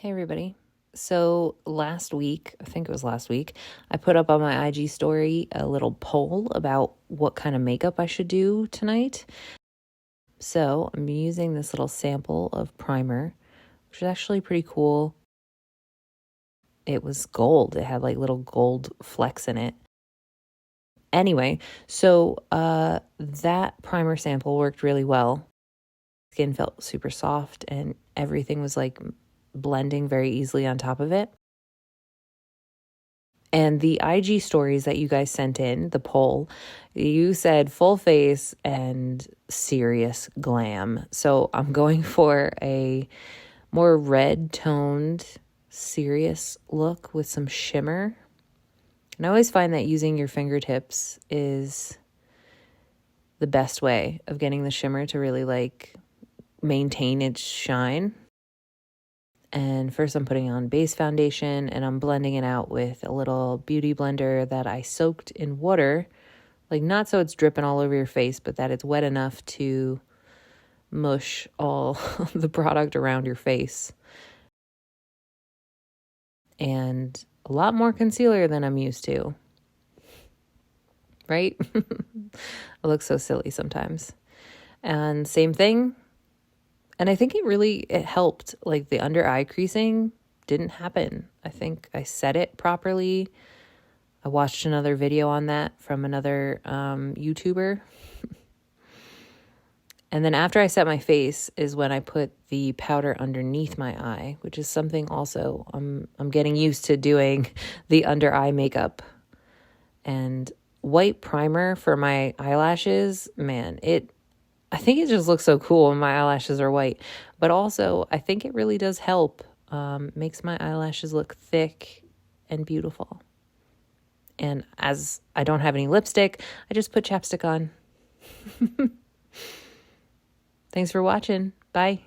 Hey everybody. So last week, I think it was last week, I put up on my IG story a little poll about what kind of makeup I should do tonight. So I'm using this little sample of primer, which is actually pretty cool. It was gold. It had like little gold flecks in it. Anyway, so that primer sample worked really well. Skin felt super soft and everything was like blending very easily on top of it. And the IG stories that you guys sent in, the poll, you said full face and serious glam. So I'm going for a more red toned, serious look with some shimmer. And I always find that using your fingertips is the best way of getting the shimmer to really like maintain its shine. And first I'm putting on base foundation and I'm blending it out with a little beauty blender that I soaked in water, like not so it's dripping all over your face, but that it's wet enough to mush all the product around your face. And a lot more concealer than I'm used to, right? I look so silly sometimes. And same thing. And I think it helped. Like the under eye creasing didn't happen. I think I set it properly. I watched another video on that from another YouTuber. And then after I set my face is when I put the powder underneath my eye, which is something also I'm getting used to doing the under eye makeup. And white primer for my eyelashes, man, I think it just looks so cool when my eyelashes are white. But also, I think it really does help. Makes my eyelashes look thick and beautiful. And as I don't have any lipstick, I just put chapstick on. Thanks for watching. Bye.